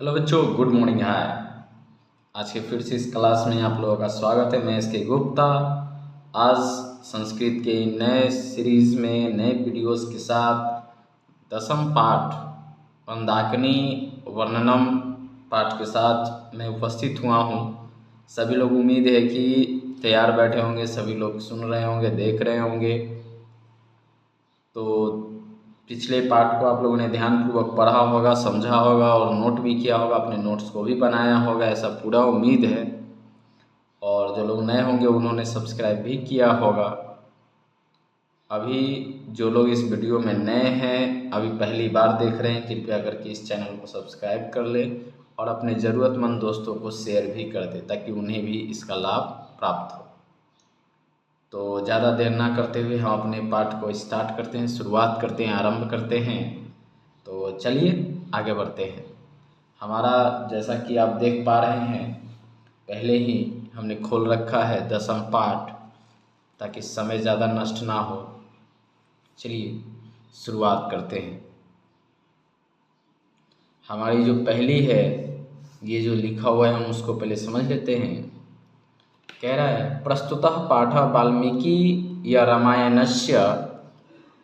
Hello बच्चों, good morning. हाय। आज के फिर से इस क्लास में आप लोगों का स्वागत है। मैं एस के गुप्ता आज संस्कृत के नए सीरीज में नए वीडियोस के साथ दसम पाठ मंदाकिनी वर्णनम पाठ के साथ मैं उपस्थित हुआ हूँ। सभी लोग उम्मीद है कि तैयार बैठे होंगे, सभी लोग सुन रहे होंगे, देख रहे होंगे। तो पिछले पाठ को आप लोगों ने ध्यानपूर्वक पढ़ा होगा, समझा होगा और नोट भी किया होगा, अपने नोट्स को भी बनाया होगा, ऐसा पूरा उम्मीद है। और जो लोग नए होंगे उन्होंने सब्सक्राइब भी किया होगा। अभी जो लोग इस वीडियो में नए हैं, अभी पहली बार देख रहे हैं, कृपया करके इस चैनल को सब्सक्राइब कर लें और अपने ज़रूरतमंद दोस्तों को शेयर भी कर दें ताकि उन्हें भी इसका लाभ प्राप्त हो। तो ज़्यादा देर ना करते हुए हम अपने पाठ को स्टार्ट करते हैं, शुरुआत करते हैं, आरंभ करते हैं। तो चलिए आगे बढ़ते हैं। हमारा जैसा कि आप देख पा रहे हैं, पहले ही हमने खोल रखा है दसम पाठ ताकि समय ज़्यादा नष्ट ना हो। चलिए शुरुआत करते हैं। हमारी जो पहली है, ये जो लिखा हुआ है हम उसको पहले समझ लेते हैं। कह रहा है प्रस्तुतः पाठ वाल्मीकि या रामायणस्य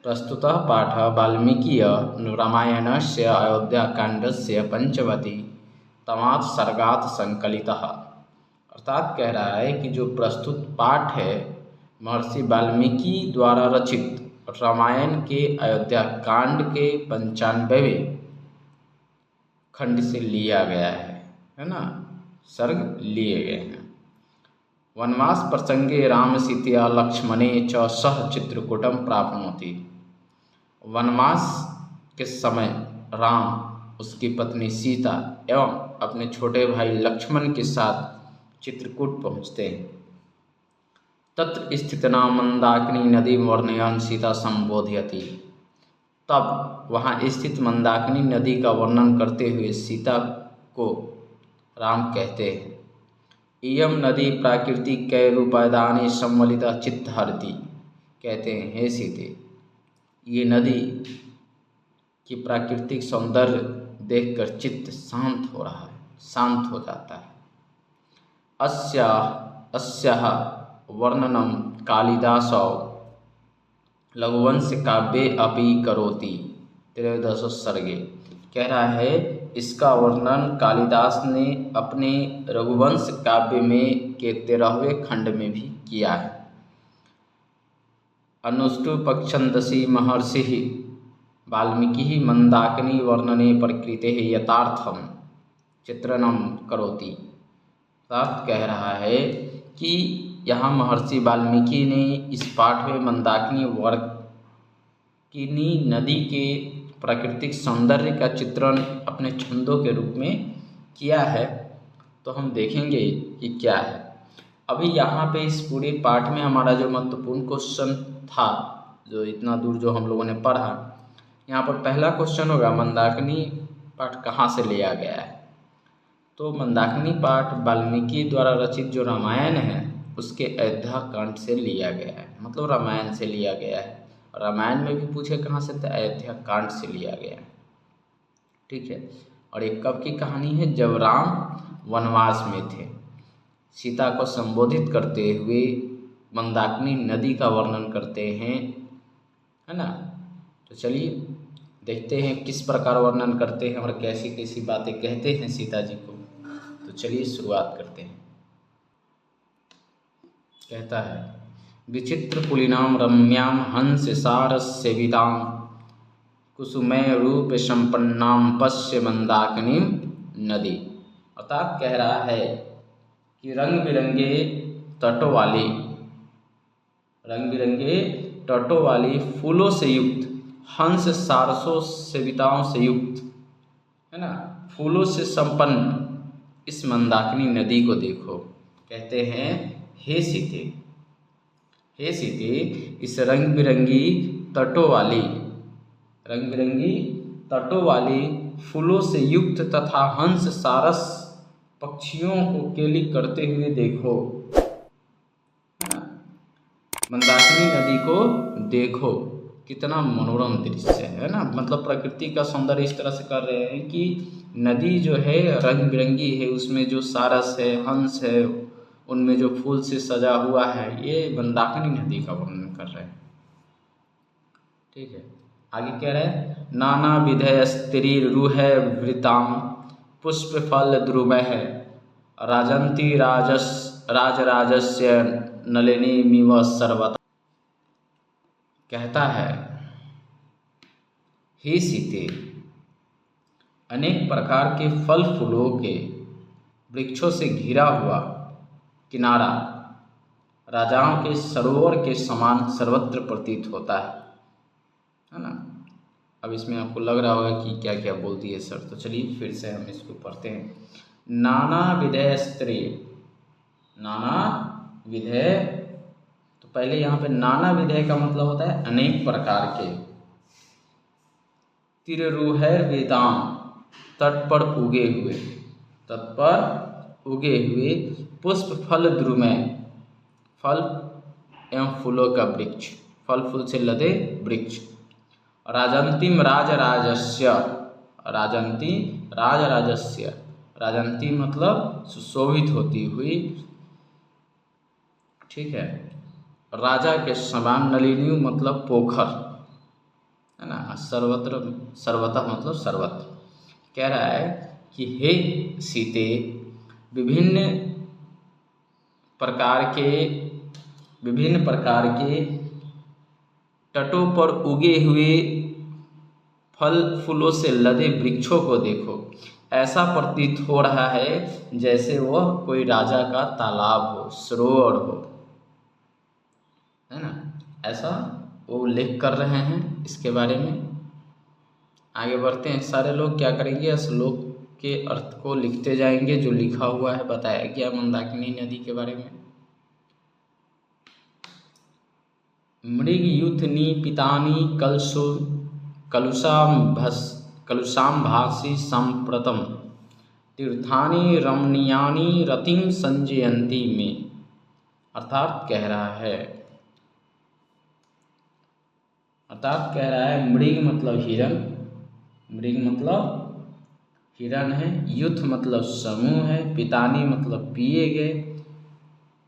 प्रस्तुतः पाठ वाल्मीकीय रामायणस्य अयोध्याकाण्डस्य पंचवती तमात् सर्गात् संकलितः। अर्थात कह रहा है कि जो प्रस्तुत पाठ है महर्षि वाल्मीकि द्वारा रचित रामायण के अयोध्या कांड के 95वें खंड से लिया गया है ना, सर्ग लिए गए हैं। वनवास प्रसंगे राम सीतया लक्ष्मणे च सह चित्रकूटम प्राप्नोति। वनवास के समय राम, उसकी पत्नी सीता एवं अपने छोटे भाई लक्ष्मण के साथ चित्रकूट पहुँचते हैं। तत्र स्थितना मंदाकिनी नदी वर्णयन सीता संबोधयति। तब वहाँ स्थित मंदाकिनी नदी का वर्णन करते हुए सीता को राम कहते हैं, इयम नदी प्राकृतिक कैरूपादानी सम्मलिता चित्तहरति। कहते हैं, हे सीते, ये नदी की प्राकृतिक सौंदर्य देखकर चित्त शांत हो रहा है, शांत हो जाता है। अस्याः वर्णनम कालिदासौ लघुवंश काव्ये अपि करोति। त्रयोदश सर्गे। कह रहा है इसका वर्णन कालिदास ने अपने रघुवंश काव्य में के 13वें खंड में भी किया है। अनुष्टुप्छन्दसि महर्षि वाल्मीकि मंदाकिनी वर्णने प्रकृते यथार्थम चित्रणम करोति। अर्थात कह रहा है कि यहाँ महर्षि वाल्मीकि ने इस पाठ में मंदाकिनी नदी के प्राकृतिक सौंदर्य का चित्रण अपने छंदों के रूप में किया है। तो हम देखेंगे कि क्या है। अभी यहाँ पे इस पूरे पाठ में हमारा जो महत्वपूर्ण क्वेश्चन था, जो इतना दूर जो हम लोगों ने पढ़ा, यहाँ पर पहला क्वेश्चन होगा मंदाकिनी पाठ कहाँ से लिया गया है। तो मंदाकिनी पाठ वाल्मीकि द्वारा रचित जो रामायण है उसके अयोध्या कांड से लिया गया है, मतलब रामायण से लिया गया है। रामायण में भी पूछे कहाँ से, तो अयोध्या कांड से लिया गया है। ठीक है। और एक कब की कहानी है, जब राम वनवास में थे। सीता को संबोधित करते हुए मंदाकिनी नदी का वर्णन करते हैं, है ना। तो चलिए देखते हैं किस प्रकार वर्णन करते हैं और कैसी कैसी बातें कहते हैं सीता जी को। तो चलिए शुरुआत करते हैं। कहता है, विचित्र पुलिनाम रम्याम हंस सारस्यविताम कुसुमय रूप संपन्नाम पश्य मंदाकिनी नदी। अर्थात कह रहा है कि रंग बिरंगे तटों वाली फूलों से युक्त, हंस सारसों सेविताओं से युक्त, है ना, फूलों से संपन्न इस मंदाकिनी नदी को देखो। कहते हैं, हे सीते, इस रंग बिरंगी तटों वाली फूलों से युक्त तथा हंस सारस पक्षियों को केली करते हुए देखो। मंदाकिनी नदी को देखो, कितना मनोरम दृश्य है ना। मतलब प्रकृति का सौंदर्य इस तरह से कर रहे हैं कि नदी जो है रंग बिरंगी है, उसमें जो सारस है, हंस है, उनमें जो फूल से सजा हुआ है, ये मंदाकिनी नदी का वर्णन कर रहे हैं। ठीक है, आगे कह रहे हैं नाना विधय स्त्री रूह वृताम पुष्प फल द्रुमः राजंती राजराजस्य नलिनी मिव सर्वता। कहता है हे सीते, अनेक प्रकार के फल फूलों के वृक्षों से घिरा हुआ किनारा राजाओं के सरोवर के समान सर्वत्र प्रतीत होता है ना। अब इसमें आपको लग रहा होगा कि क्या क्या बोल दिए सर, तो चलिए फिर से हम इसको पढ़ते हैं। नाना विधेय स्त्री, नाना विधेय, तो पहले यहाँ पे नाना विधेय का मतलब होता है अनेक प्रकार के। तिररूहैर वेदाम, तट पर उगे हुए, तट पर उगे हुए, पुष्प फल द्रुमय, फल एवं फूलों का वृक्ष, फल फूल से लदे वृक्ष। राजंतीम राजराजस्य, राजंती राजराजस्य, राजंती मतलब सुशोभित होती हुई, ठीक है, राजा के समान। नलिनी मतलब पोखर है ना। सर्वत्र, सर्वतः मतलब सर्वत्र। कह रहा है कि हे सीते, विभिन्न प्रकार के तटों पर उगे हुए फल फूलों से लदे वृक्षों को देखो। ऐसा प्रतीत हो रहा है जैसे वह कोई राजा का तालाब हो, सरोवर हो, है ना। ऐसा वो उल्लेख कर रहे हैं इसके बारे में। आगे बढ़ते हैं। सारे लोग क्या करेंगे, श्लोक के अर्थ को लिखते जाएंगे, जो लिखा हुआ है बताया गया मंदाकिनी नदी के बारे में। मृग युथ निपितानि कलुषाम भासी संप्रतम तीर्थानि रमणीयानि रतिम संजयंती में। अर्थात कह रहा है मृग मतलब हिरण, मृग मतलब हिरण है, युथ मतलब समूह है, पितानी मतलब पिए गए,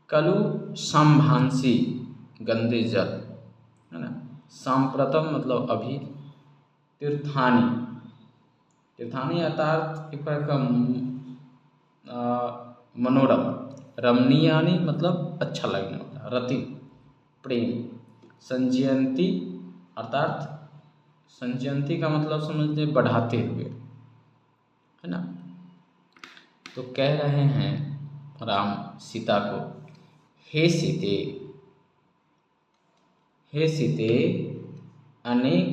कलु संभांसी गंदे जल है ना, सांप्रतम मतलब अभी, तीर्थानी, तीर्थानी अर्थात एक प्रकार का मनोरम, रमणीयानी मतलब अच्छा लगने वाला, रति प्रेम, संजयंती अर्थात संजयंती का मतलब समझते बढ़ाते हुए, है ना। तो कह रहे हैं राम सीता को, हे सीते, हे सीते, अनेक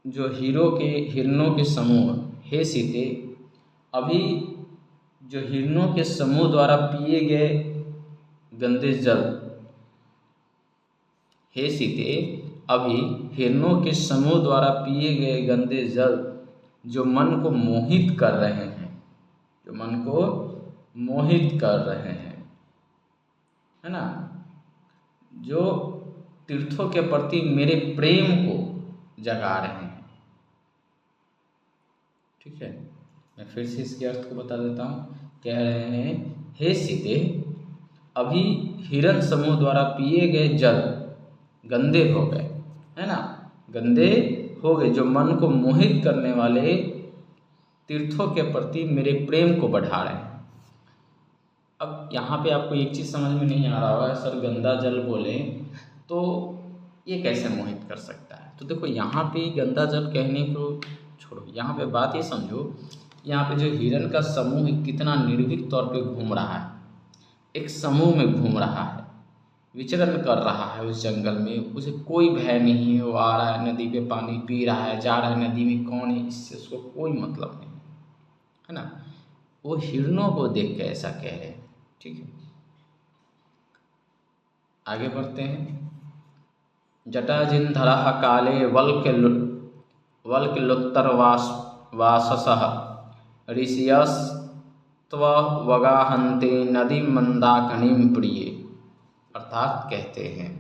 जो हिरणों के समूह, हे सीते, अभी जो हिरणों के समूह द्वारा पिए गए गंदे जल, हे सीते, अभी हिरणों के समूह द्वारा पिए गए गंदे जल जो मन को मोहित कर रहे हैं, जो मन को मोहित कर रहे हैं, है ना, जो तीर्थों के प्रति मेरे प्रेम को जगा रहे हैं। ठीक है, मैं फिर से इसके अर्थ को बता देता हूँ। कह रहे हैं हे सीते, अभी हिरण समूह द्वारा पिए गए जल गंदे हो गए, है ना, गंदे हो गए, जो मन को मोहित करने वाले तीर्थों के प्रति मेरे प्रेम को बढ़ा रहे हैं। अब यहाँ पे आपको एक चीज़ समझ में नहीं आ रहा होगा, सर गंदा जल बोले तो ये कैसे मोहित कर सकता है। तो देखो यहाँ पे गंदा जल कहने को छोड़ो, यहाँ पे बात ये समझो, यहाँ पे जो हिरण का समूह कितना निर्भीक तौर पे घूम रहा है, एक समूह में घूम रहा है, विचरण कर रहा है उस जंगल में, उसे कोई भय नहीं है, वो आ रहा है नदी पे पानी पी रहा है, जा रहा है नदी में, कौन है इससे उसको कोई मतलब नहीं, है ना। वो हिरणों को देख के ऐसा कह रहे हैं। ठीक है, आगे बढ़ते हैं। जटाजिन्धर काले वल्क्योत्तरवाससः ऋषयस्त्ववगाहन्ते नदी मंदाकिनीं प्रिये। अर्थात कहते हैं,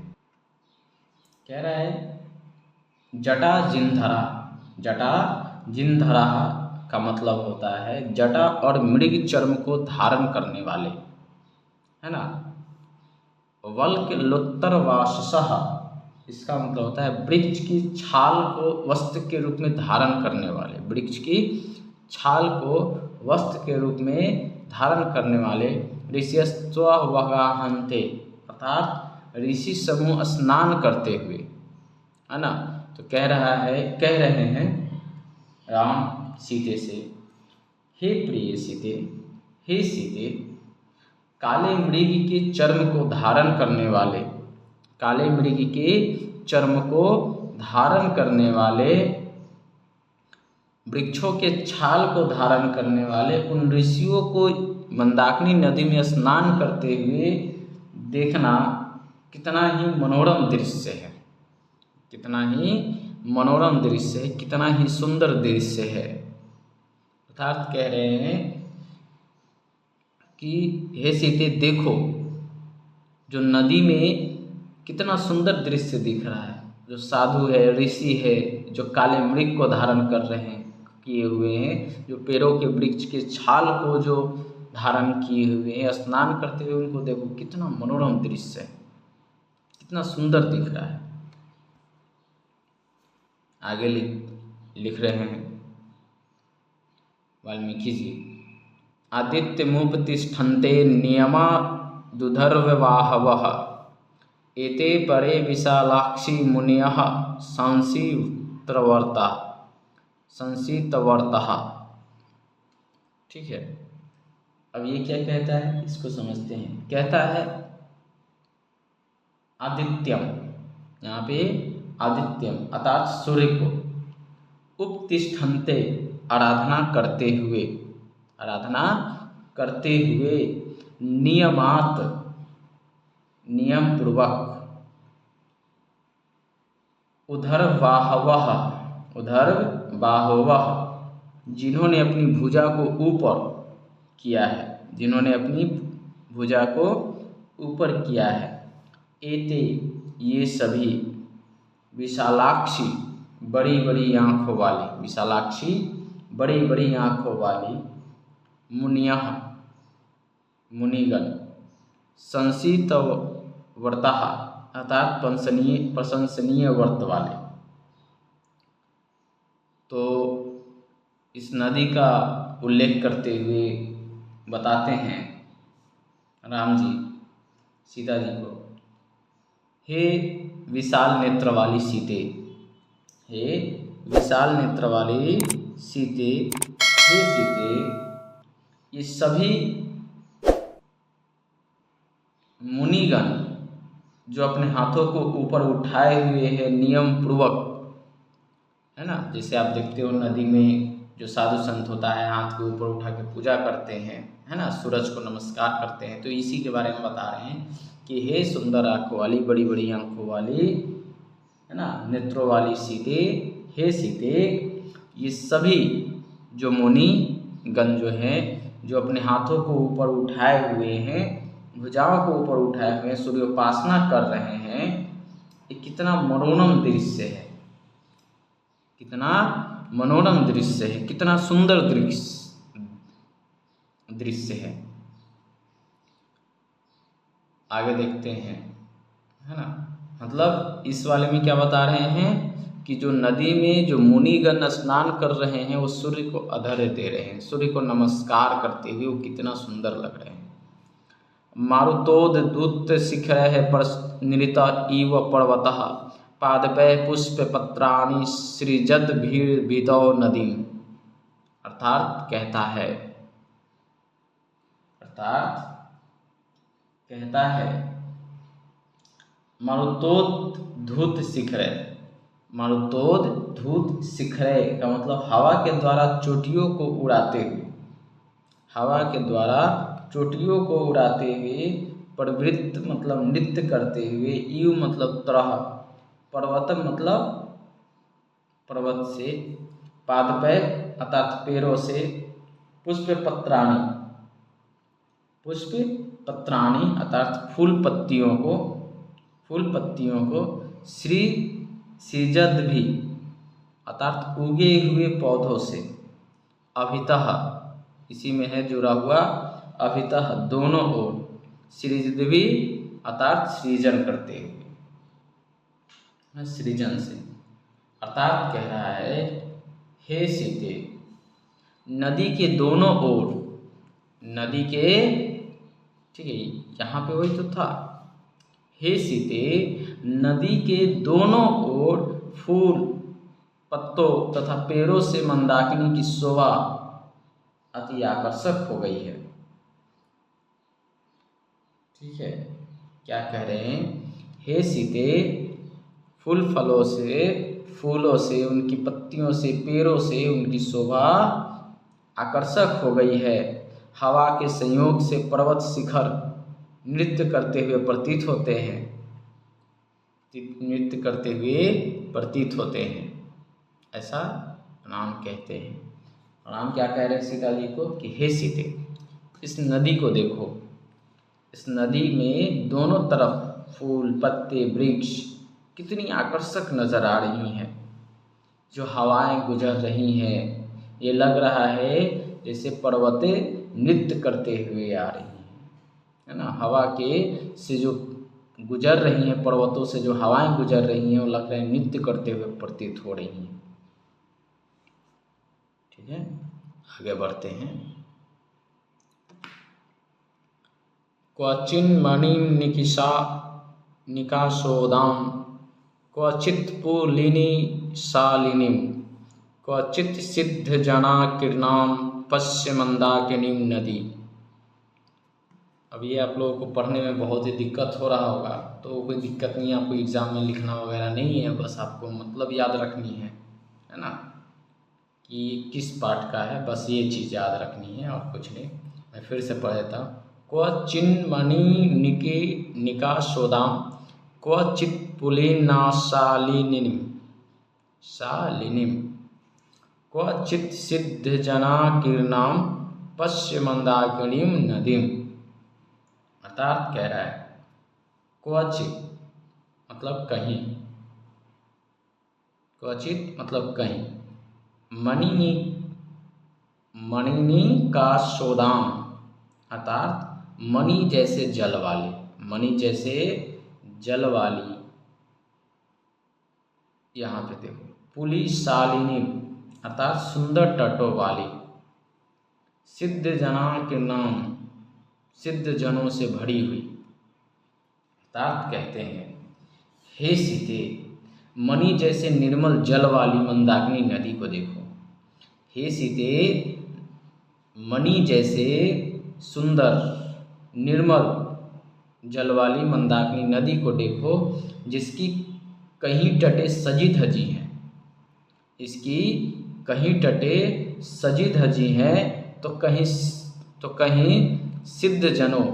कह रहा है जटाजिन्धरा, जटाजिन्धरा का मतलब होता है जटा और मृग चर्म को धारण करने वाले, है ना। वल्क लोत्तर वाससः, इसका मतलब होता है वृक्ष की छाल को वस्त्र के रूप में धारण करने वाले, वृक्ष की छाल को वस्त्र के रूप में धारण करने वाले। ऋषिस्त्वगाहन्ते, अर्थात ऋषि समूह स्नान करते हुए, है ना। तो कह रहे हैं राम सीते से, हे प्रिय सीते, हे सीते, काले मृग के चर्म को धारण करने वाले, काले मृग के चर्म को धारण करने वाले, वृक्षों के छाल को धारण करने वाले उन ऋषियों को मंदाकिनी नदी में स्नान करते हुए देखना कितना ही मनोरम दृश्य है, कितना ही मनोरम दृश्य है, कितना ही सुंदर दृश्य है। अर्थात कह रहे हैं कि हे सीते देखो, जो नदी में कितना सुंदर दृश्य दिख रहा है, जो साधु है, ऋषि है, जो काले मृग को धारण कर रहे हैं, किए हुए हैं, जो पेड़ों के वृक्ष के छाल को जो धारण किए हुए हैं, स्नान करते हुए उनको देखो, कितना मनोरम दृश्य है, कितना सुंदर दिख रहा है। आगे लिख रहे हैं वाल्मीकि जी, आदित्य मुपतिष्ठन्ते नियमा दुधर्ववाहवः, एते परे विशालाक्षी मुनयः संसितवर्तः। ठीक है, अब ये क्या कहता है, इसको समझते हैं। कहता है आदित्यम, यहाँ पे आदित्यम अर्थात सूर्य को, उपतिष्ठन्ते आराधना करते हुए, नियमात नियम पूर्वक, उधर्वाहवः जिन्होंने अपनी भुजा को ऊपर किया है, जिन्होंने अपनी भुजा को ऊपर किया है। एते ये सभी, विशालाक्षी बड़ी बड़ी आँखों वाली, विशालाक्षी बड़ी बड़ी आँखों वाली, मुनियः मुनिगण, संसितवर्तः अर्थात प्रशंसनीय वर्त वाले। तो इस नदी का उल्लेख करते हुए बताते हैं राम जी सीता जी को, हे विशाल नेत्र वाली सीते, हे विशाल नेत्र वाली सीते, हे सीते, ये सभी मुनिगण जो अपने हाथों को ऊपर उठाए हुए हैं नियम पूर्वक, है ना। जैसे आप देखते हो नदी में जो साधु संत होता है हाथ के ऊपर उठा के पूजा करते हैं, है ना, सूरज को नमस्कार करते हैं। तो इसी के बारे में बता रहे हैं कि हे सुंदर आँखों वाली, बड़ी बड़ी आँखों वाली, है ना, नेत्रों वाली सीते, हे सीते, ये सभी जो मुनि गण जो हैं, जो अपने हाथों को ऊपर उठाए हुए हैं, भुजाओं को ऊपर उठाए हुए सूर्योपासना कर रहे हैं, ये कितना मनोरम दृश्य है, कितना मनोरम दृश्य है, कितना सुंदर दृश्य है। आगे देखते हैं, है ना। मतलब इस वाले में क्या बता रहे हैं कि जो नदी में जो मुनिगण स्नान कर रहे हैं वो सूर्य को अर्घ्य दे रहे हैं, सूर्य को नमस्कार करते हुए, वो कितना सुंदर लग रहे हैं। मारुतोद्धूत शिखरः निरिता इव पर्वतः, पादपै पुष्प पत्राणि सृजद्भिदौ नदीम्। अर्थात कहता है मारुतोद्धूत शिखरः, मारुतोद्धूत शिखरः का मतलब हवा के द्वारा चोटियों को उड़ाते हुए, हवा के द्वारा चोटियों को उड़ाते हुए, प्रवृत्त मतलब नृत्य करते हुए, इव मतलब तरह, पर्वतम मतलब पर्वत से, पादपै अर्थात पैरों से, पुष्प पत्राणि अर्थात फूल पत्तियों को, सृजद्भि अर्थात उगे हुए पौधों से, अभितः, इसी में है जुड़ा हुआ, अभितः दोनों ओर, सृजद्वी अर्थात सृजन करते हुए, सृजन से, अर्थात कह रहा है हे सीते, नदी के दोनों ओर, नदी के, ठीक है यहाँ पे वही तो था, हे सीते नदी के दोनों ओर फूल पत्तों तथा पेड़ों से मंदाकिनी की शोभा अति आकर्षक हो गई है। ठीक है, क्या कह रहे हैं, हे सीते फूल फलों से, फूलों से, उनकी पत्तियों से, पेड़ों से उनकी शोभा आकर्षक हो गई है। हवा के संयोग से पर्वत शिखर नृत्य करते हुए प्रतीत होते हैं, नृत्य करते हुए प्रतीत होते हैं, ऐसा राम कहते हैं। राम क्या कह रहे हैं सीता जी को कि हे सीते, इस नदी को देखो, इस नदी में दोनों तरफ फूल पत्ते वृक्ष कितनी आकर्षक नजर आ रही हैं, जो हवाएं गुजर रही हैं, ये लग रहा है जैसे पर्वतें नृत्य करते हुए आ रही हैं, है ना। हवा के से जो गुजर रही हैं, पर्वतों से जो हवाएं गुजर रही हैं, वो लग रहे हैं नृत्य करते हुए प्रतीत हो रही हैं। ठीक है, आगे बढ़ते हैं। क्वचिन मणिम निकिषा निकाशोदाम, क्वचित पुलिनी शालिनीम, क्वचित सिद्ध जना किरणाम पश्य मंदाकिनीम नदी। अब ये आप लोगों को पढ़ने में बहुत ही दिक्कत हो रहा होगा, तो कोई दिक्कत नहीं, आपको एग्जाम में लिखना वगैरह नहीं है, बस आपको मतलब याद रखनी है ना, कि किस पाठ का है, बस ये चीज़ याद रखनी है और कुछ नहीं। मैं फिर से पढ़ देता हूँ। क्वचिन्मणि निकाशोदाम, क्वचित पुलिना शालिनीम, क्वचित सिद्ध जना किरणाम पश्य मंदाकिनीम नदीम। अर्थात कह रहा है क्वचित मतलब कहीं, क्वचित मतलब कहीं, मणिनी का शोदाम अर्थात मणि जैसे जल वाली, मणि जैसे जल वाली, यहाँ पे देखो पुलिशालिनी अर्थात सुंदर तटों वाली, सिद्ध जना के नाम, सिद्ध जनों से भरी हुई। अर्थात कहते हैं हे सीते, मणि जैसे निर्मल जल वाली मंदाकिनी नदी को देखो। हे सीते, मणि जैसे सुंदर निर्मल जल वाली मंदाकिनी नदी को देखो, जिसकी कहीं तटे सजी धजी हैं, इसकी कहीं तटे सजी धजी हैं, तो कहीं सिद्ध जनों,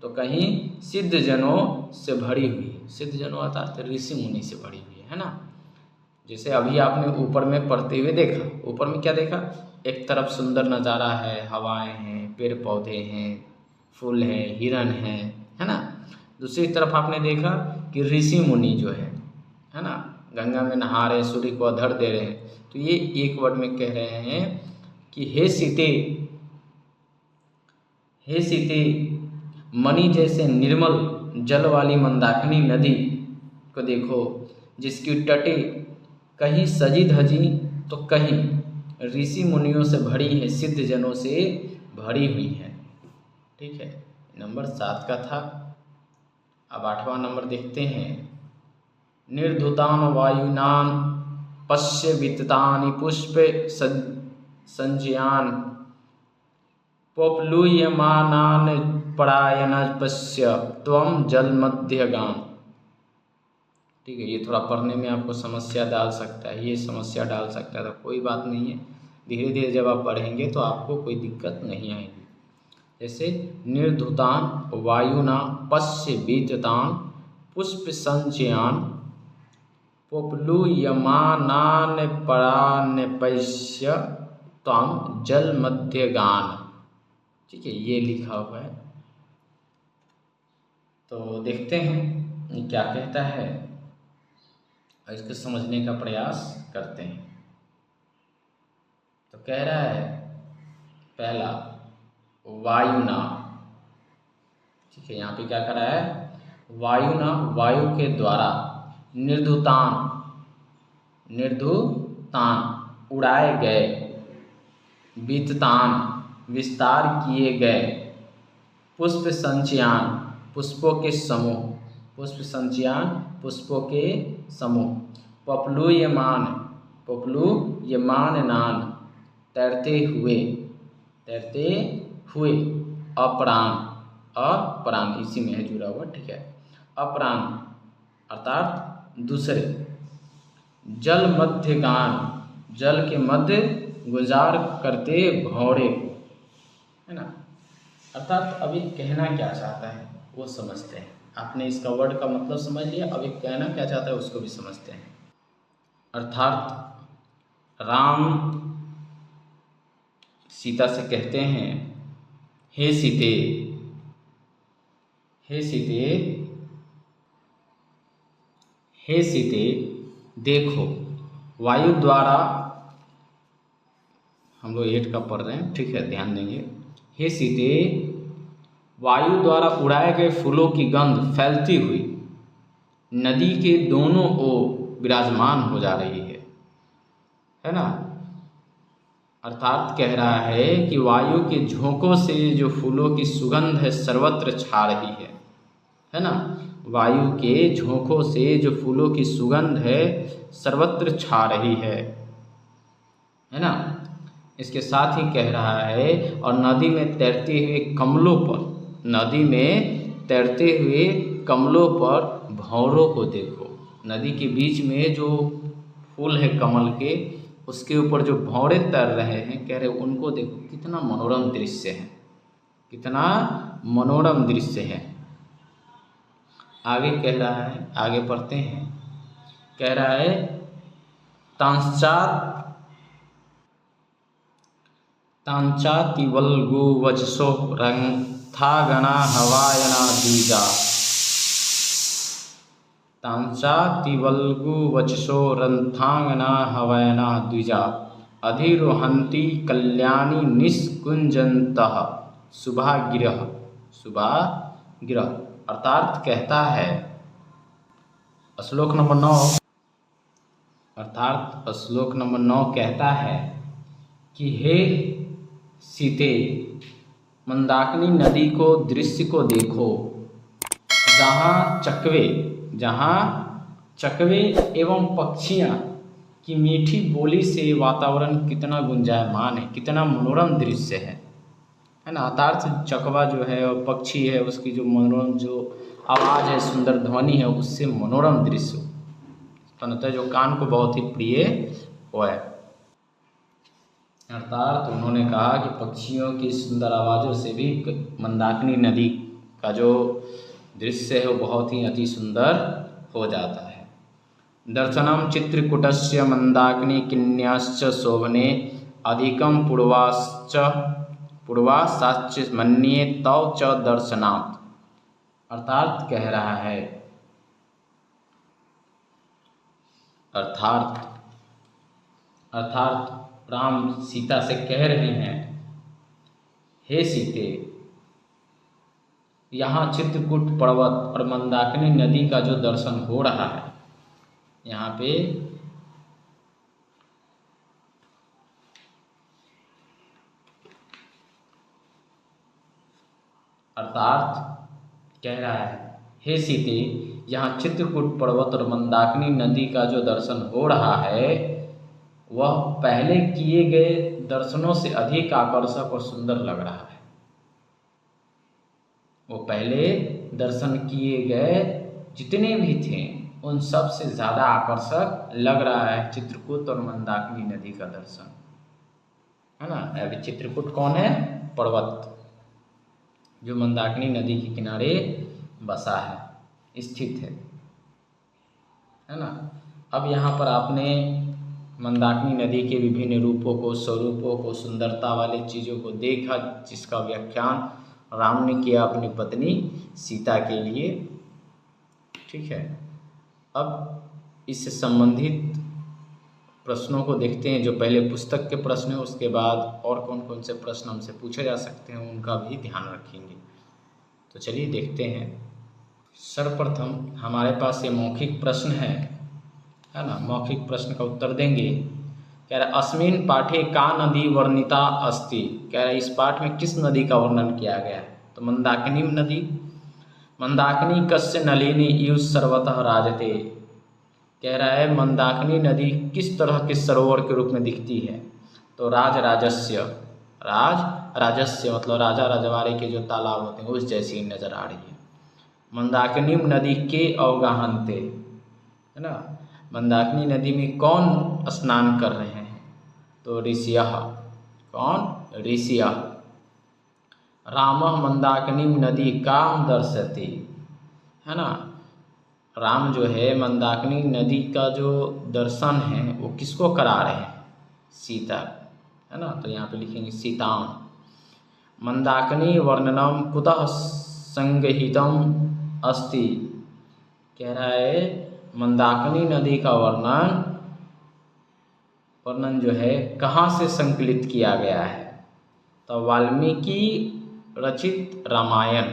तो कहीं सिद्ध जनों से भरी हुई है। सिद्ध जनों अर्थात ऋषि मुनि से भरी हुई है ना। जैसे अभी आपने ऊपर में पढ़ते हुए देखा, ऊपर में क्या देखा, एक तरफ सुंदर नज़ारा है, हवाएं हैं, पेड़ पौधे हैं, फूल हैं, हिरण हैं, है ना। दूसरी तरफ आपने देखा कि ऋषि मुनि जो है ना, गंगा में नहा रहे, सूर्य को अर्घ्य दे रहे हैं। तो ये एक वर्ड में कह रहे हैं कि हे सीते, हे सीते, मणि जैसे निर्मल जल वाली मंदाकिनी नदी को देखो, जिसकी तटे कहीं सजी धजी तो कहीं ऋषि मुनियों से भरी है, सिद्ध जनों से भरी हुई है। ठीक है, नंबर 7 का था। अब 8वां नंबर देखते हैं। निर्धुतान वायुनान पश्य विततानि पुष्प संजयान पोप्लूयमानान परायण पश्य त्वम जल मध्यगान। ठीक है, ये थोड़ा पढ़ने में आपको समस्या डाल सकता है, ये समस्या डाल सकता है, तो कोई बात नहीं है, धीरे धीरे जब आप पढ़ेंगे तो आपको कोई दिक्कत नहीं आएगी। जैसे निर्धुतान वायुना पश्य विततान पुष्प संचयान पोप्लूयमानान परान्यपश्य त्वं जल मध्यगान। ठीक है, ये लिखा हुआ है, तो देखते हैं ये क्या कहता है और इसको समझने का प्रयास करते हैं। तो कह रहा है पहला वायुना, ठीक है, यहाँ पे क्या करा है, वायुना, वायु के द्वारा, निर्धुतान, निर्धुतान उड़ाए गए, विततान विस्तार किए गए, पुष्प संचयान पुष्पों के समूह, पुष्प संचयान पुष्पों के समूह, पपलूयमान, पपलूयमाननान तैरते हुए, तैरते हुए, अप्राण, अप्राण इसी में है जुड़ा हुआ, ठीक है, अप्राण अर्थात दूसरे, जल मध्यगान, जल के मध्य गुजार करते भौरे को, है ना। अर्थात अभी कहना क्या चाहता है वो समझते हैं। आपने इसका वर्ड का मतलब समझ लिया, अभी कहना क्या चाहता है उसको भी समझते हैं। अर्थात राम सीता से कहते हैं, हे सीते, हे सीते, हे सीते, देखो वायु द्वारा, हम लोग 8 का पढ़ रहे हैं, ठीक है, ध्यान देंगे। हे सीते, वायु द्वारा उड़ाए गए फूलों की गंध फैलती हुई नदी के दोनों ओर विराजमान हो जा रही है ना। अर्थात कह रहा है कि वायु के झोंकों से जो फूलों की सुगंध है सर्वत्र छा रही है ना। वायु के झोंकों से जो फूलों की सुगंध है सर्वत्र छा रही है ना। इसके साथ ही कह रहा है, और नदी में तैरते हुए कमलों पर, नदी में तैरते हुए कमलों पर भंवरों को देखो। नदी के बीच में जो फूल है कमल के, उसके ऊपर जो भंवरे तैर रहे हैं, कह रहे उनको देखो, कितना मनोरम दृश्य है, कितना मनोरम दृश्य है। आगे कह रहा है, आगे पढ़ते हैं, कह रहा है, तांचातिवल्गु वचसो रंथागना हवायना द्विजा, तांचातिवल्गु वचसो रंथागना हवायना द्विजा, अधिरोहन्ति कल्याणी निष्कुंजन्तः शुभागिरः, शुभागिरः। अर्थात कहता है, श्लोक नंबर 9, अर्थात श्लोक नंबर 9 कहता है कि हे सीते, मंदाकिनी नदी को दृश्य को देखो, जहाँ चकवे एवं पक्षियाँ की मीठी बोली से वातावरण कितना गुंजायमान है, कितना मनोरम दृश्य है ना। अर्थात चकवा जो है और पक्षी है, उसकी जो मनोरम जो आवाज़ है, सुंदर ध्वनि है, उससे मनोरम दृश्य बनता है जो कान को बहुत ही प्रिय हो है। अर्थात उन्होंने कहा कि पक्षियों की सुंदर आवाज़ों से भी मंदाकिनी नदी का जो दृश्य है वो बहुत ही अति सुंदर हो जाता है। दर्शनम चित्रकूटस्य मंदाकिनी किन्याश्च शोभने अधिकम पूर्वासाच मन्ये तव च दर्शनात्। अर्थात कह रहा है, अर्थात राम सीता से कह रहे हैं, हे सीते, यहाँ चित्रकूट पर्वत और मंदाकिनी नदी का जो दर्शन हो रहा है, यहाँ पे अर्थात कह रहा है, हे सीते, यहाँ चित्रकूट पर्वत और मंदाकिनी नदी का जो दर्शन हो रहा है वह पहले किए गए दर्शनों से अधिक आकर्षक और सुंदर लग रहा है। वो पहले दर्शन किए गए जितने भी थे उन सब से ज़्यादा आकर्षक लग रहा है चित्रकूट और मंदाकिनी नदी का दर्शन, है ना। अभी चित्रकूट कौन है? पर्वत जो मंदाकिनी नदी के किनारे बसा है, स्थित है ना। अब यहाँ पर आपने मंदाकिनी नदी के विभिन्न रूपों को, स्वरूपों को, सुंदरता वाली चीज़ों को देखा, जिसका व्याख्यान राम ने किया अपनी पत्नी सीता के लिए, ठीक है। अब इससे संबंधित प्रश्नों को देखते हैं। जो पहले पुस्तक के प्रश्न हैं, उसके बाद और कौन कौन से प्रश्न हमसे पूछे जा सकते हैं उनका भी ध्यान रखेंगे। तो चलिए देखते हैं। सर्वप्रथम हमारे पास ये मौखिक प्रश्न है ना। मौखिक प्रश्न का उत्तर देंगे। कह रहा अस्मिन् पाठे का नदी वर्णिता अस्ति। कह रहा इस पाठ में किस नदी का वर्णन किया गया है? तो मंदाकिनी नदी। मंदाकिनी कस्य नलिनी इव सर्वतः राजते। कह रहा है मंदाकिनी नदी किस तरह के सरोवर के रूप में दिखती है? तो राजस्य मतलब राजा रजवाड़े के जो तालाब होते हैं उस जैसी नजर आ रही है। मंदाकिनी नदी के अवगाहनते, है ना। मंदाकिनी नदी में कौन स्नान कर रहे हैं? तो ऋषियः। कौन? ऋषियः। रामः मंदाकिनी नदी काम दर्शति, है ना। राम जो है मंदाकिनी नदी का जो दर्शन है वो किसको करा रहे हैं? सीता, है ना। तो यहाँ पे लिखेंगे सीताम। मंदाकिनी वर्णनम कुतः संगहितम अस्ति। कह रहा है मंदाकिनी नदी का वर्णन जो है कहाँ से संकलित किया गया है? तो वाल्मीकि रचित रामायण,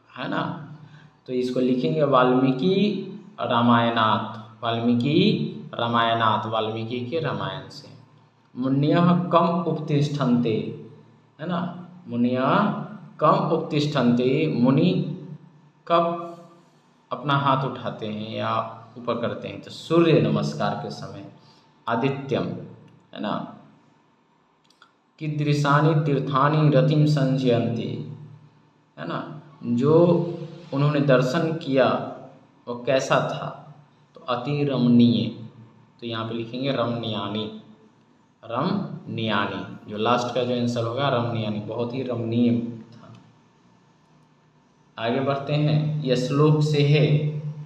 है ना। तो इसको लिखेंगे वाल्मीकि रामायणात। वाल्मीकि रामायणात, वाल्मीकि के रामायण से। मुन्यः कम उपतिष्ठन्ते, है ना। मुनियः कम उपतिष्ठन्ते। मुनि कब अपना हाथ उठाते हैं या ऊपर करते हैं? तो सूर्य नमस्कार के समय। आदित्यम, है ना। कीदृशानि तीर्थानि रतिम संजयन्ति, है ना। जो उन्होंने दर्शन किया वो कैसा था? तो अति रमणीय। तो यहाँ पे लिखेंगे रमणीयानि। रमणीयानि, जो लास्ट का जो आंसर होगा रमणीयानि, बहुत ही रमणीय था। आगे बढ़ते हैं। यह श्लोक से है,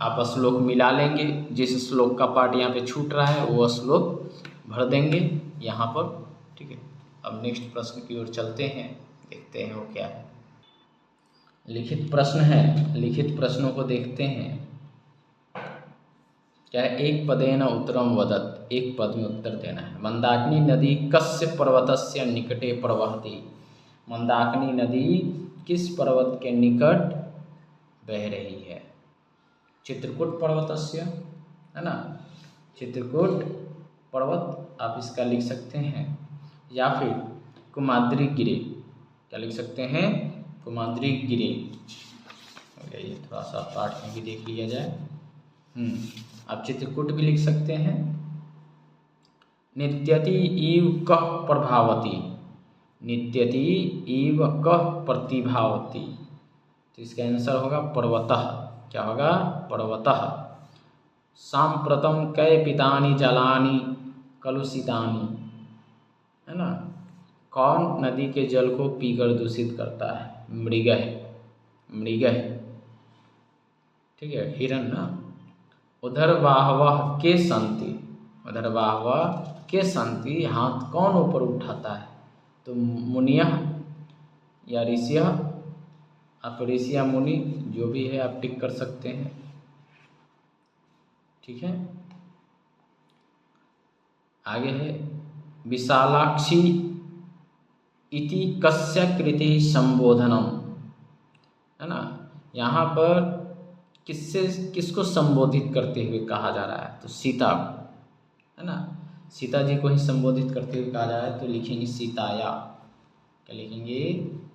आप श्लोक मिला लेंगे। जिस श्लोक का पार्ट यहाँ पे छूट रहा है वो श्लोक भर देंगे यहाँ पर, ठीक है। अब नेक्स्ट प्रश्न की ओर चलते हैं, देखते हैं वो क्या है। लिखित प्रश्न है, लिखित प्रश्नों को देखते हैं। क्या है? एक पदेन उत्तरम वदत। एक पद में उत्तर देना है। मंदाकिनी नदी कस्य पर्वतस्य निकटे प्रवहति। मंदाकिनी नदी किस पर्वत के निकट बह रही है? चित्रकूट पर्वतस्य, है ना। चित्रकूट पर्वत आप इसका लिख सकते हैं, या फिर कुमाद्री गिरि। क्या लिख सकते हैं? कुमाद्री गिरि। ये थोड़ा सा पाठ में भी देख लिया जाए। आप चित्रकूट भी लिख सकते हैं। नित्यति इव कः प्रभावती। नित्यति इव कः प्रतिभावती। तो इसका आंसर होगा पर्वतः। क्या होगा? पर्वतः। सांप्रतम कै पितानि जलानि कलुषितानि, है ना। कौन नदी के जल को पीकर दूषित करता है? मृगः। मृगः, ठीक है, हिरण ना। उधर वाहवाह के संति। उधर वाहवाह के संति, हाथ कौन ऊपर उठाता है? तो मुनियः या ऋषियः। आप ऋषि या मुनि जो भी है आप टिक कर सकते हैं, ठीक है। आगे है विशालाक्षी इति कस्य कृते संबोधनम, है ना। यहाँ पर किसको संबोधित करते हुए कहा जा रहा है? तो सीता, है ना। सीता जी को ही संबोधित करते हुए कहा जा रहा है। तो लिखेंगे सीताया। क्या लिखेंगे?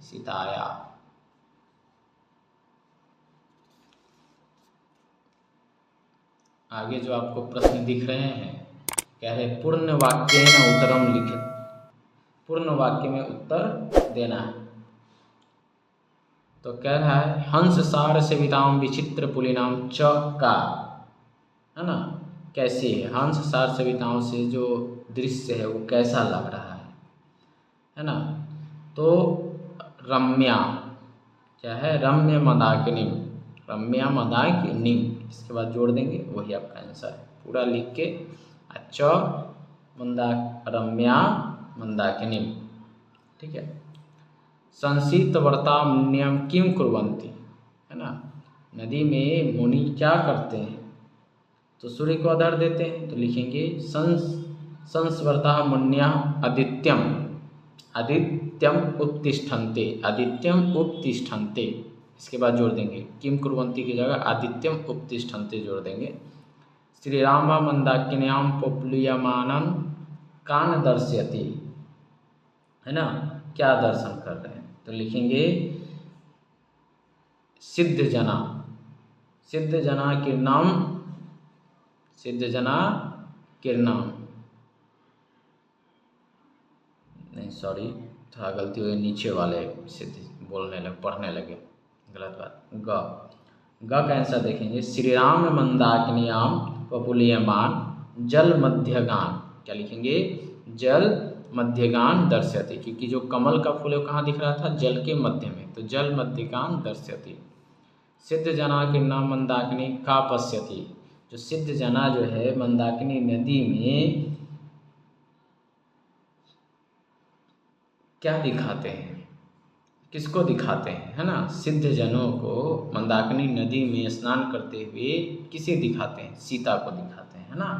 सीताया। आगे जो आपको प्रश्न दिख रहे हैं, कह रहे पूर्ण वाक्येन उत्तरम लिखित। पूर्ण वाक्य में उत्तर देना है। तो कह रहा है हंस सार सेविताम विचित्र पुलिनाम च का, है ना। कैसी है? हंस सार सेविताओं से जो दृश्य है वो कैसा लग रहा है ना। तो रम्या, क्या है? रम्य मंदाकिनी। रम्या मंदाकिनी, इसके बाद जोड़ देंगे, वही आपका आंसर है। पूरा लिख के अच्छा रम्या मंदाकिनी, ठीक है। संसितवर्ता मुनियम किम कुर्वन्ति, है ना। नदी में मुनि क्या करते हैं? तो सूर्य को आधार देते हैं। तो लिखेंगे संस्वर्ता मुन्या आदित्यम आदित्यम उत्तिष्ठन्ते आदित्यम उत्तिष्ठन्ते, इसके बाद जोड़ देंगे किम कुर्वन्ति की जगह आदित्यम उत्तिष्ठन्ते जोड़ देंगे। श्री राम मंदाकिन्याम पोप्लियमानं कान दर्शयति, है ना, क्या दर्शन कर रहे हैं, तो लिखेंगे सिद्ध जना, सिद्ध जना किरणाम, सिद्ध जना किरणाम, नहीं सॉरी थोड़ा गलती हुई, नीचे वाले सिद्ध बोलने लगे, पढ़ने लगे, गलत बात। ग का आंसर देखेंगे श्री राम मंदाकिन्याम पपुलियमान जल मध्यगान, क्या लिखेंगे जल मध्यगान दर्शयति, क्योंकि जो कमल का फूल है वो कहाँ दिख रहा था, जल के मध्य में, तो जल मध्यगान दर्शयति। सिद्ध जना किन्ना मंदाकिनी का पश्यति, जो सिद्ध जना जो है मंदाकिनी नदी में क्या दिखाते हैं, किसको दिखाते हैं, है ना, सिद्ध जनों को मंदाकिनी नदी में स्नान करते हुए किसे दिखाते हैं, सीता को दिखाते हैं, है ना।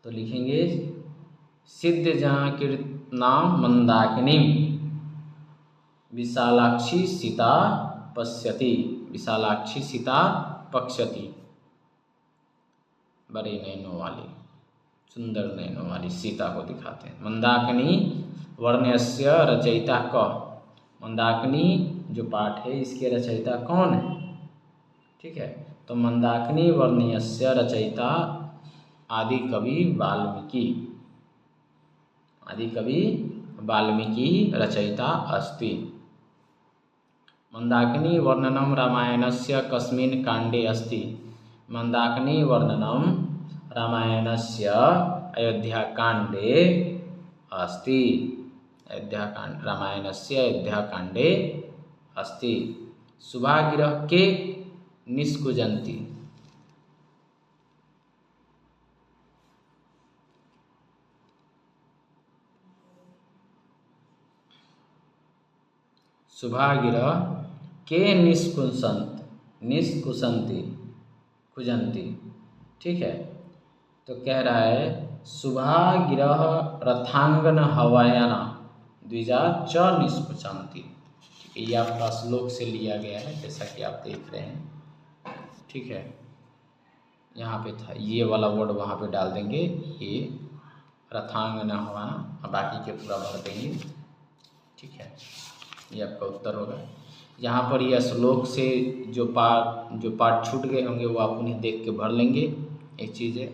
तो लिखेंगे सिद्ध जना कीर्तनाम मंदाकिनी विशालाक्षी सीता पश्यति, विशालाक्षी सीता पश्यति, बड़े नैनों वाली, सुंदर नैनों वाली सीता को दिखाते हैं। मंदाकिनी वर्ण्यस्य रचयिता क, मंदाकिनी जो पाठ है इसके रचयिता कौन है, ठीक है, तो मंदाकिनी वर्ण्यस्य रचयिता आदि कवि वाल्मीकि, आदि कवि वाल्मीकि रचयिता अस्ति। मंदाकिनी वर्णनम रामायणस्य कस्मिन् काण्डे अस्ति, मंदाकिनी वर्णनम रामायणस्य अयोध्याकाण्डे अस्ति, अयोध्याकाण्ड रामायणस्य अयोध्याकाण्डे अस्ति। शुभागिरह के निष्कुजन्ति, शुभागिरह के निष्कुशन्ति कुजन्ति, ठीक है, तो कह रहा है शुभागिरह रथांगन हवायाना द्विजा च निष्कुशन्ति, ठीक है, ये आपका श्लोक से लिया गया है जैसा कि आप देख रहे हैं, ठीक है, यहाँ पे था ये वाला वर्ड वहाँ पे डाल देंगे, ये रथांगन हवाना, बाकी के पूरा भर देंगे, ठीक है, ये आपका उत्तर होगा। यहाँ पर यह श्लोक से जो पाठ छूट गए होंगे वो आप उन्हें देख के भर लेंगे, एक चीज़ है।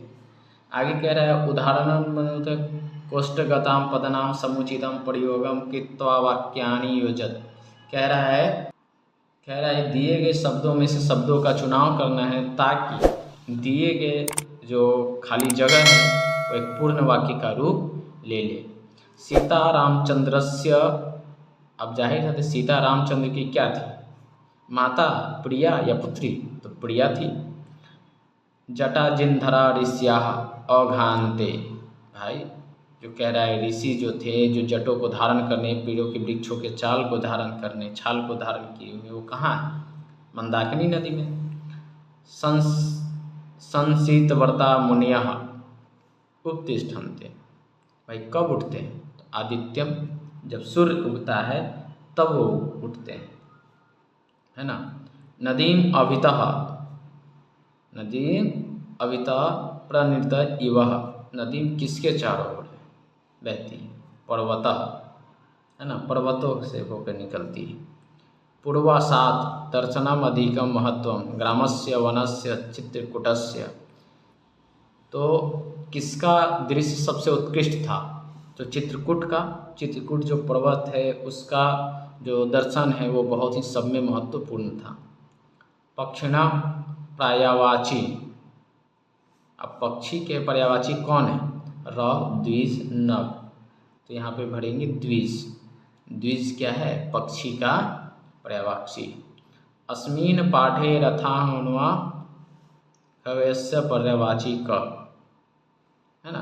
आगे कह रहा है उदाहरण कोष्ठगताम पदनाम समुचितम प्रयोगम कृत्वा वाक्यानि योजत, कह रहा है दिए गए शब्दों में से शब्दों का चुनाव करना है ताकि दिए गए जो खाली जगह है वो एक पूर्ण वाक्य का रूप ले ले। सीता रामचंद्रस्य, अब जाहिर है सीता रामचंद्र की क्या थी, माता, प्रिया या पुत्री, तो प्रिया थी। जटा जिनधरा ऋष्याः अघान्ते, भाई जो कह रहा है ऋषि जो थे जो जटों को धारण करने, पेड़ों के वृक्षों के छाल को धारण किए हुए वो कहाँ है, मंदाकिनी नदी में। संशीतवर्ता मुनयः उत्तिष्ठन्ते, भाई कब उठते हैं, तो आदित्यम, जब सूर्य उगता है तब वो उठते हैं, है ना। नदीम अभितः प्रणीत इवः, नदीम किसके चारों ओर बहती है, पर्वतः, है ना, पर्वतों से होकर निकलती है। पूर्वासात् दर्शनम अधिकम महत्वम ग्रामस्य वनस्य चित्रकूटस्य, तो किसका दृश्य सबसे उत्कृष्ट था, तो चित्रकूट जो पर्वत है उसका जो दर्शन है वो बहुत ही सब में महत्वपूर्ण था। पक्षिणा पर्यायवाची, अब पक्षी के पर्यायवाची कौन है, र द्विज नग, तो यहाँ पे भरेंगे द्विज क्या है, पक्षी का पर्यायवाची। अस्मिन् पाठे रथानुवा कवयस्य पर्यायवाची क, है ना,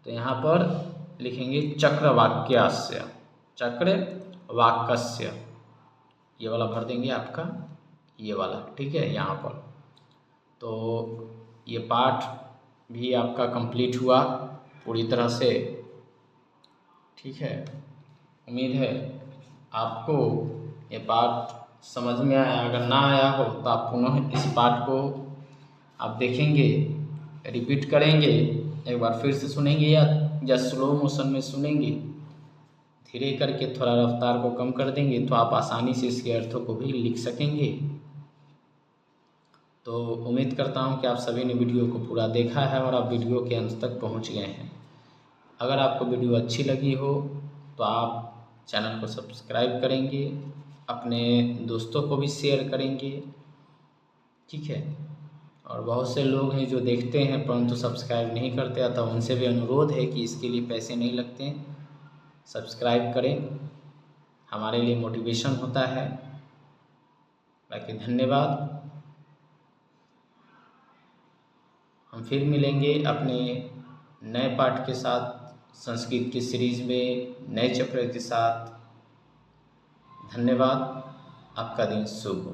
तो यहाँ पर लिखेंगे चक्रवाक्यस्य, चक्रवाक्यस्य, ये वाला भर देंगे आपका, ये वाला, ठीक है, यहाँ पर। तो ये पाठ भी आपका कंप्लीट हुआ। पूरी तरह से। ठीक है, उम्मीद है आपको ये पाठ समझ में आया। अगर ना आया हो तो आप पुनः इस पाठ को आप देखेंगे, रिपीट करेंगे, एक बार फिर से सुनेंगे या स्लो मोशन में सुनेंगे, धीरे करके थोड़ा रफ्तार को कम कर देंगे तो आप आसानी से इसके अर्थों को भी लिख सकेंगे। तो उम्मीद करता हूँ कि आप सभी ने वीडियो को पूरा देखा है और आप वीडियो के अंत तक पहुँच गए हैं। अगर आपको वीडियो अच्छी लगी हो तो आप चैनल को सब्सक्राइब करेंगे, अपने दोस्तों को भी शेयर करेंगे। ठीक है, और बहुत से लोग हैं जो देखते हैं परंतु सब्सक्राइब नहीं करते, अतः उनसे भी अनुरोध है कि इसके लिए पैसे नहीं लगते हैं, सब्सक्राइब करें, हमारे लिए मोटिवेशन होता है। बाकी धन्यवाद। हम फिर मिलेंगे अपने नए पाठ के साथ, संस्कृत की सीरीज में नए चैप्टर के साथ। धन्यवाद, आपका दिन शुभ हो।